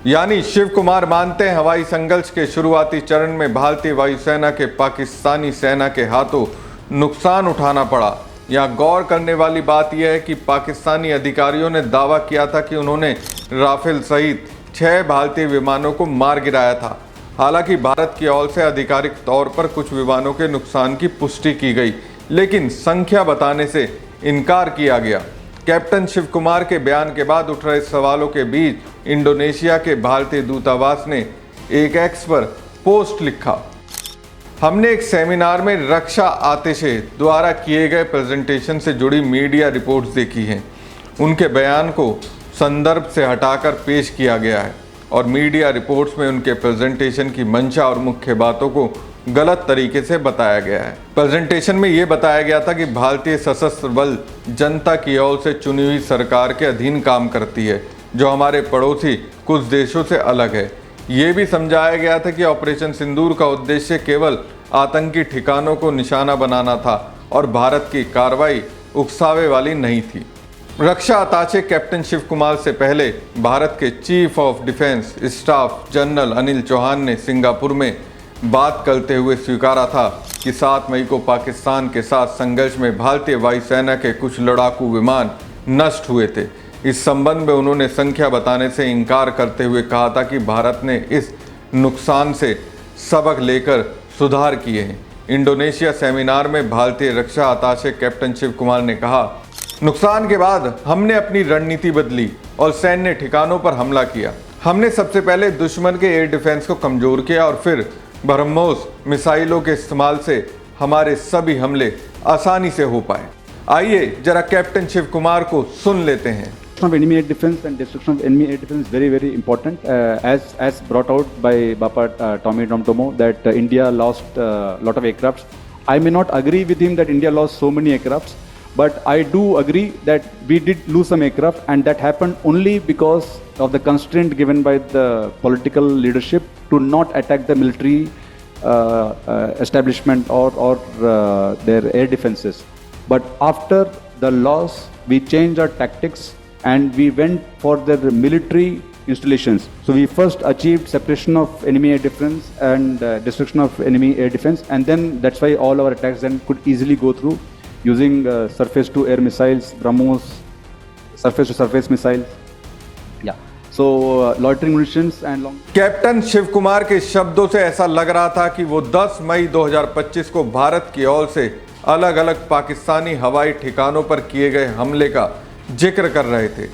यानी शिव कुमार मानते हैं हवाई संघर्ष के शुरुआती चरण में भारतीय वायुसेना के पाकिस्तानी सेना के हाथों नुकसान उठाना पड़ा। यहाँ गौर करने वाली बात यह है कि पाकिस्तानी अधिकारियों ने दावा किया था कि उन्होंने राफेल सहित 6 भारतीय विमानों को मार गिराया था। हालांकि भारत की ओर से आधिकारिक तौर पर कुछ विमानों के नुकसान की पुष्टि की गई, लेकिन संख्या बताने से इनकार किया गया। कैप्टन शिव कुमार के बयान के बाद उठ रहे सवालों के बीच इंडोनेशिया के भारतीय दूतावास ने एक एक्स पर पोस्ट लिखा। हमने एक सेमिनार में रक्षा आतिशे द्वारा किए गए प्रेजेंटेशन से जुड़ी मीडिया रिपोर्ट्स देखी हैं। उनके बयान को संदर्भ से हटाकर पेश किया गया है और मीडिया रिपोर्ट्स में उनके प्रेजेंटेशन की मंशा और मुख्य बातों को गलत तरीके से बताया गया है। प्रेजेंटेशन में यह बताया गया था कि भारतीय सशस्त्र बल जनता की ओर से चुनी हुई सरकार के अधीन काम करती है, जो हमारे पड़ोसी कुछ देशों से अलग है। ये भी समझाया गया था कि ऑपरेशन सिंदूर का उद्देश्य केवल आतंकी ठिकानों को निशाना बनाना था और भारत की कार्रवाई उकसावे वाली नहीं थी। रक्षा अताचे कैप्टन शिव कुमार से पहले भारत के chief of defence staff general Anil Chauhan ने सिंगापुर में बात करते हुए स्वीकारा था कि 7 मई को पाकिस्तान के साथ संघर्ष में भारतीय वायुसेना के कुछ लड़ाकू विमान नष्ट हुए थे। इस संबंध में उन्होंने संख्या बताने से इनकार करते हुए कहा था कि भारत ने इस नुकसान से सबक लेकर सुधार किए हैं। इंडोनेशिया सेमिनार में भारतीय रक्षा अताशे कैप्टन शिव कुमार ने कहा, नुकसान के बाद हमने अपनी रणनीति बदली और सैन्य ठिकानों पर हमला किया। हमने सबसे पहले दुश्मन के एयर डिफेंस को कमजोर किया और फिर ब्रह्मोस मिसाइलों के इस्तेमाल से हमारे सभी हमले आसानी से हो पाए। आइए जरा कैप्टन शिव कुमार को सुन लेते हैं। Of enemy air defense and destruction of enemy air defense is very important. As brought out by Bapa Tommy Domtomo that India lost lot of aircrafts. I may not agree with him that India lost so many aircrafts, but I do agree that we did lose some aircraft, and that happened only because of the constraint given by the political leadership to not attack the military establishment or their air defenses. But after the loss, we changed our tactics and we went for the military installations. So we first achieved separation of enemy air defense and destruction of enemy air defense, and then that's why all our attacks then could easily go through using surface to air missiles, BrahMos, surface to surface missiles. Yeah. So loitering munitions and long. Captain Shiv Kumar के शब्दों से ऐसा लग रहा था कि वो 10 मई 2025 को भारत की ओर से अलग अलग पाकिस्तानी हवाई ठिकानों पर किए गए हमले का जिक्र कर रहे थे।